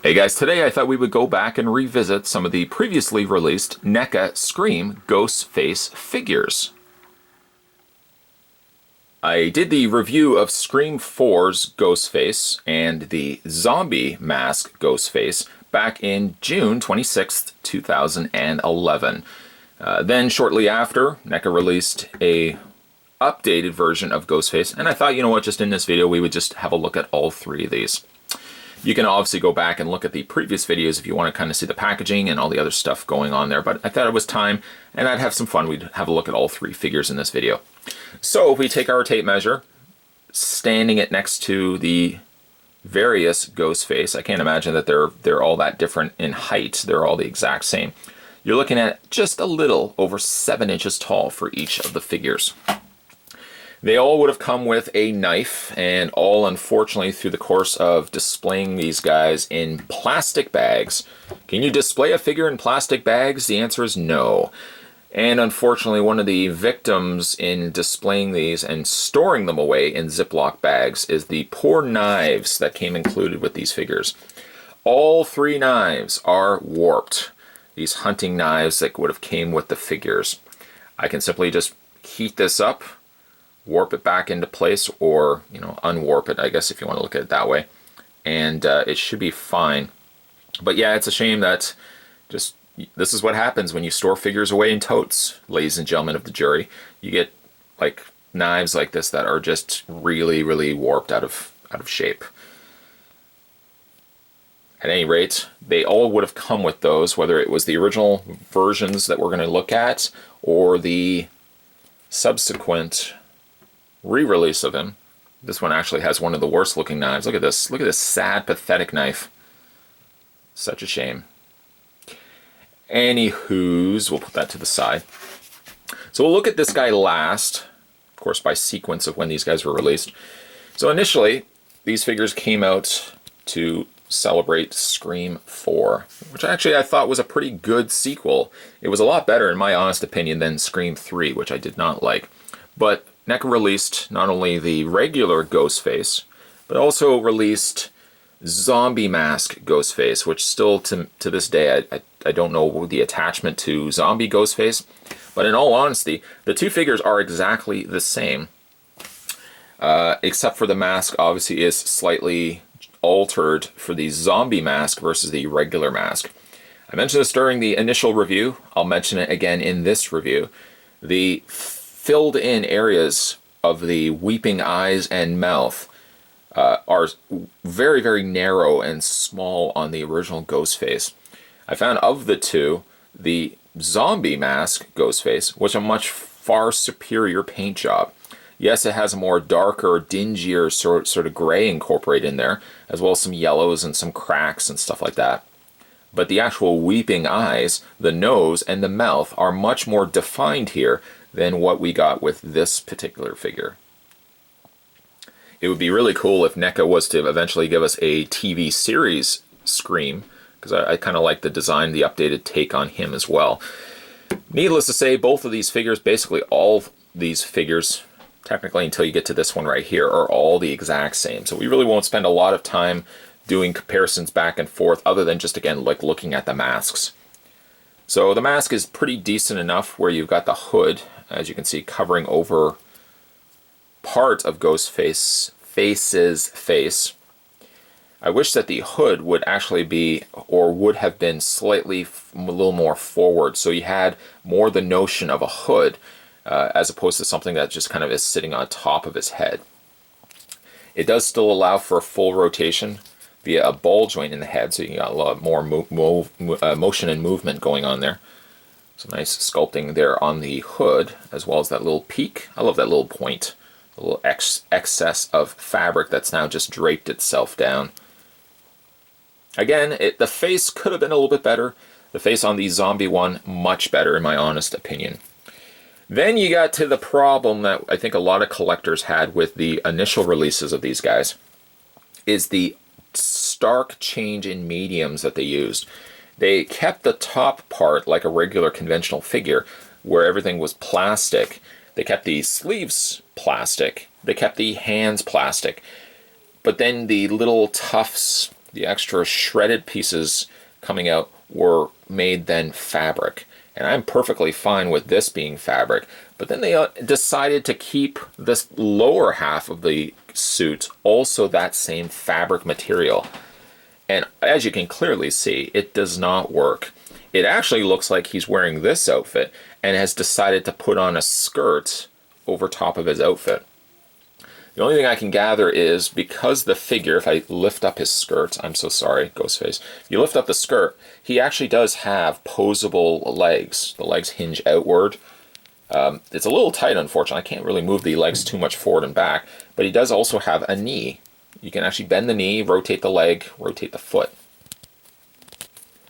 Hey guys, today I thought we would go back and revisit some of the previously released NECA Scream Ghostface figures. I did the review of Scream 4's Ghostface and the Zombie Mask Ghostface back in June 26th, 2011. Then shortly after, NECA released a updated version of Ghostface, and I thought, you know what, just in this video we would just have a look at all three of these. You can obviously go back and look at the previous videos if you want to kind of see the packaging and all the other stuff going on there, but I thought it was time and I'd have some fun. We'd have a look at all three figures in this video. So if we take our tape measure, standing it next to the various Ghostface, I can't imagine that they're all that different in height. They're all the exact same. You're looking at just a little over 7 inches tall for each of the figures. They all would have come with a knife, and all, unfortunately, through the course of displaying these guys in plastic bags. Can you display a figure in plastic bags? The answer is no. And unfortunately, one of the victims in displaying these and storing them away in Ziploc bags is the poor knives that came included with these figures. All 3 knives are warped. These hunting knives that would have came with the figures. I can simply just heat this up, warp it back into place, or, you know, unwarp it, I guess, if you want to look at it that way. And it should be fine. But yeah, it's a shame that this is what happens when you store figures away in totes, ladies and gentlemen of the jury. You get like knives like this that are just really, really warped out of shape. At any rate, they all would have come with those, whether it was the original versions that we're going to look at or the subsequent re-release of him. This one actually has one of the worst looking knives. Look at this. Look at this sad, pathetic knife. Such a shame. Anywho's, we'll put that to the side. So we'll look at this guy last, of course, by sequence of when these guys were released. So initially, these figures came out to celebrate Scream 4, which actually I thought was a pretty good sequel. It was a lot better, in my honest opinion, than Scream 3, which I did not like. But NECA released not only the regular Ghostface, but also released Zombie Mask Ghostface, which still to this day I don't know the attachment to Zombie Ghostface. But in all honesty, the two figures are exactly the same, except for the mask obviously is slightly altered for the Zombie Mask versus the regular mask. I mentioned this during the initial review. I'll mention it again in this review. The filled in areas of the weeping eyes and mouth are very, very narrow and small on the original Ghostface. I found of the two, the Zombie Mask Ghostface was a much far superior paint job. Yes, it has a more darker, dingier sort of gray incorporated in there, as well as some yellows and some cracks and stuff like that. But the actual weeping eyes, the nose, and the mouth are much more defined here than what we got with this particular figure. It would be really cool if NECA was to eventually give us a TV series Scream, because I kind of like the design, the updated take on him as well. Needless to say, both of these figures, basically all these figures, technically until you get to this one right here, are all the exact same. So we really won't spend a lot of time doing comparisons back and forth other than just, again, like looking at the masks. So the mask is pretty decent enough where you've got the hood, as you can see, covering over part of Ghostface's face. I wish that the hood would actually be, or would have been, slightly a little more forward, so you had more the notion of a hood as opposed to something that just kind of is sitting on top of his head. It does still allow for a full rotation via a ball joint in the head, so you got a lot more motion and movement going on there. Some nice sculpting there on the hood, as well as that little peak. I love that little point, a little excess of fabric that's now just draped itself down. Again, the face could have been a little bit better. The face on the zombie one, much better in my honest opinion. Then you got to the problem that I think a lot of collectors had with the initial releases of these guys, is the stark change in mediums that they used. They kept the top part like a regular conventional figure, where everything was plastic. They kept the sleeves plastic. They kept the hands plastic. But then the little tufts, the extra shredded pieces coming out were made then fabric. And I'm perfectly fine with this being fabric. But then they decided to keep this lower half of the suit also that same fabric material. And as you can clearly see, it does not work. It actually looks like he's wearing this outfit and has decided to put on a skirt over top of his outfit. The only thing I can gather is because the figure, if I lift up his skirt, I'm so sorry, Ghostface, if you lift up the skirt, he actually does have posable legs. The legs hinge outward. It's a little tight, unfortunately. I can't really move the legs too much forward and back, but he does also have a knee. You can actually bend the knee, rotate the leg, rotate the foot.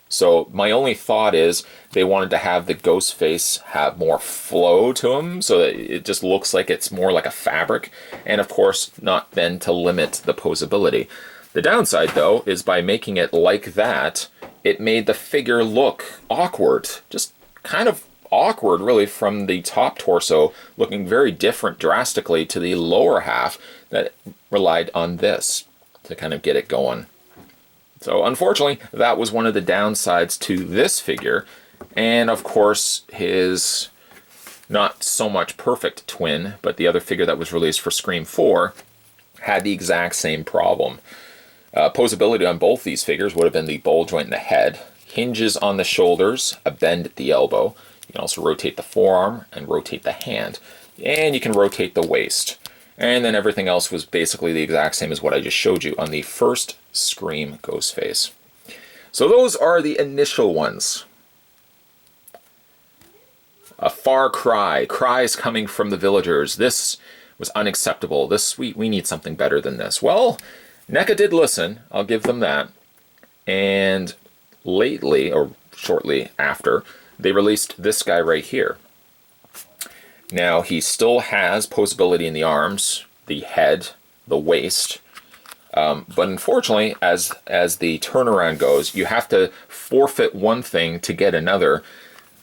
So my only thought is they wanted to have the Ghostface have more flow to him so that it just looks like it's more like a fabric, and of course not then to limit the posability. The downside though is by making it like that, it made the figure look awkward, just kind of awkward really, from the top torso looking very different drastically to the lower half that relied on this to kind of get it going. So unfortunately, that was one of the downsides to this figure. And of course, his not so much perfect twin, but the other figure that was released for Scream 4 had the exact same problem. Posability on both these figures would have been the ball joint in the head, hinges on the shoulders, a bend at the elbow. You can also rotate the forearm and rotate the hand. And you can rotate the waist. And then everything else was basically the exact same as what I just showed you on the first Scream Ghostface. So those are the initial ones. A far cry, cries coming from the villagers. This was unacceptable. We need something better than this. Well, NECA did listen, I'll give them that. And lately, or shortly after, they released this guy right here. Now, he still has posability in the arms, the head, the waist, but unfortunately, as the turnaround goes, you have to forfeit one thing to get another.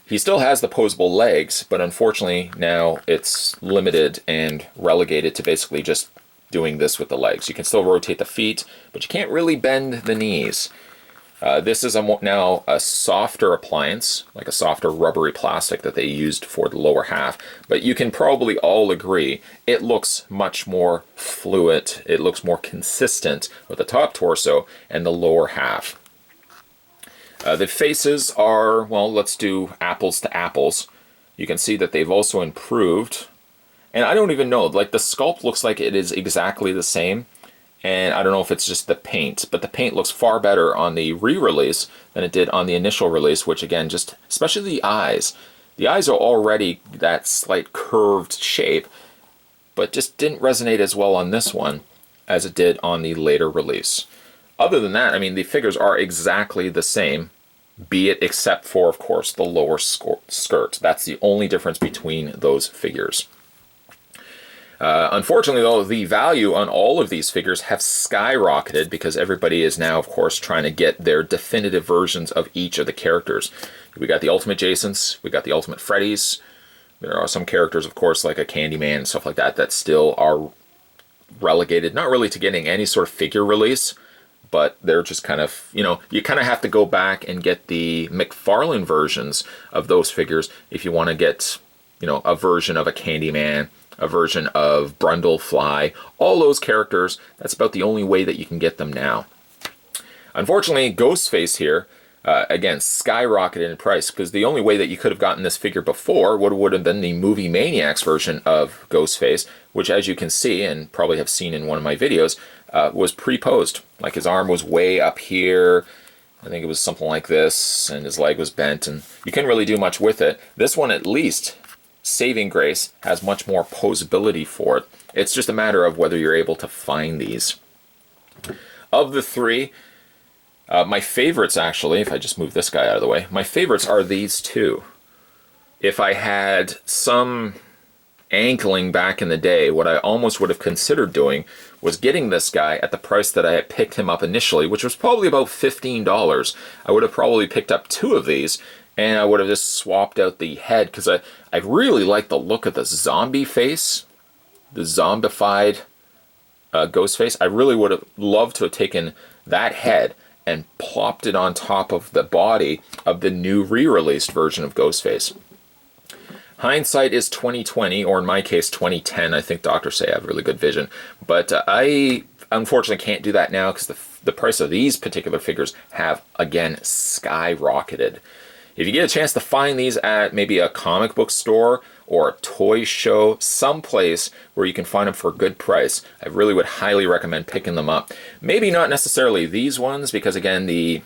He still has the posable legs, but unfortunately now it's limited and relegated to basically just doing this with the legs. You can still rotate the feet, but you can't really bend the knees. This is now a softer appliance, like a softer rubbery plastic that they used for the lower half. But you can probably all agree it looks much more fluid. It looks more consistent with the top torso and the lower half. The faces are, well, let's do apples to apples. You can see that they've also improved. And I don't even know, like the sculpt looks like it is exactly the same. And I don't know if it's just the paint, but the paint looks far better on the re-release than it did on the initial release, which again, just especially the eyes. The eyes are already that slight curved shape, but just didn't resonate as well on this one as it did on the later release. Other than that, I mean, the figures are exactly the same, be it except for, of course, the lower skirt. That's the only difference between those figures. Unfortunately, though, the value on all of these figures have skyrocketed because everybody is now, of course, trying to get their definitive versions of each of the characters. We got the Ultimate Jasons, we got the Ultimate Freddys. There are some characters, of course, like a Candyman and stuff like that, that still are relegated, not really to getting any sort of figure release, but they're just kind of, you know, you kind of have to go back and get the McFarlane versions of those figures if you want to get, you know, a version of a Candyman, a version of Brundlefly, all those characters. That's about the only way that you can get them now. Unfortunately, Ghostface here, again, skyrocketed in price, because the only way that you could have gotten this figure before would have been the Movie Maniacs version of Ghostface, which, as you can see, and probably have seen in one of my videos, was pre-posed. Like, his arm was way up here, I think it was something like this, and his leg was bent, and you couldn't really do much with it. This one, at least, saving grace, has much more posability for it. It's just a matter of whether you're able to find these. Of the three, my favorites, actually, if I just move this guy out of the way, my favorites are these two. If I had some ankling back in the day, what I almost would have considered doing was getting this guy at the price that I had picked him up initially, which was probably about $15. I would have probably picked up two of these, and I would have just swapped out the head, because I really like the look of the zombie face, the zombified Ghostface. I really would have loved to have taken that head and plopped it on top of the body of the new re-released version of Ghostface. Hindsight is 2020, or in my case 2010. I think doctors say I have really good vision, but I unfortunately can't do that now because the price of these particular figures have again skyrocketed. If you get a chance to find these at maybe a comic book store or a toy show, someplace where you can find them for a good price, I really would highly recommend picking them up. Maybe not necessarily these ones, because again, the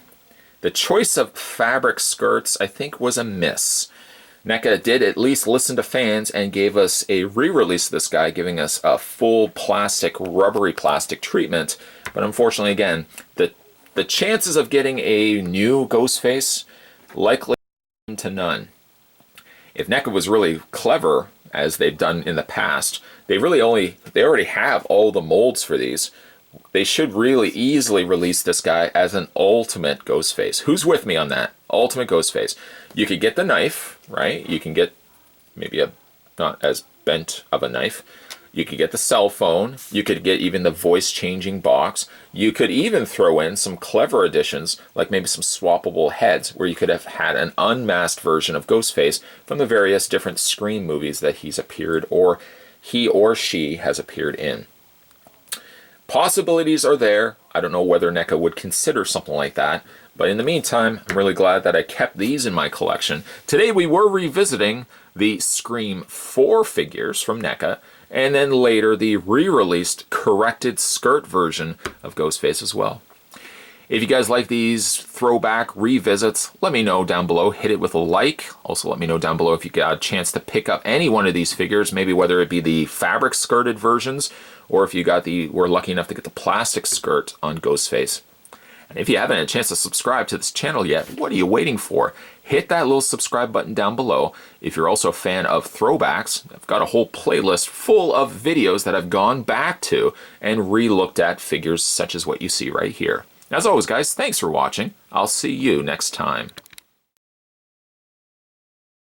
choice of fabric skirts I think was a miss. NECA did at least listen to fans and gave us a re-release of this guy, giving us a full plastic, rubbery plastic treatment. But unfortunately, again, the chances of getting a new Ghostface likely to none. If NECA was really clever, as they've done in the past, they already have all the molds for these. They should really easily release this guy as an ultimate Ghostface. Who's with me on that? Ultimate Ghostface. You could get the knife, right? You can get maybe a not as bent of a knife. You could get the cell phone. You could get even the voice changing box. You could even throw in some clever additions, like maybe some swappable heads, where you could have had an unmasked version of Ghostface from the various different Scream movies that he's appeared, or he or she has appeared in. Possibilities are there. I don't know whether NECA would consider something like that, but in the meantime, I'm really glad that I kept these in my collection. Today we were revisiting the Scream 4 figures from NECA, and then later the re-released corrected skirt version of Ghostface as well. If you guys like these throwback revisits, let me know down below. Hit it with a like. Also let me know down below if you got a chance to pick up any one of these figures, maybe whether it be the fabric skirted versions, or if you were lucky enough to get the plastic skirt on Ghostface. And if you haven't had a chance to subscribe to this channel yet, what are you waiting for? Hit that little subscribe button down below. If you're also a fan of throwbacks, I've got a whole playlist full of videos that I've gone back to and re-looked at figures such as what you see right here. As always, guys, thanks for watching. I'll see you next time.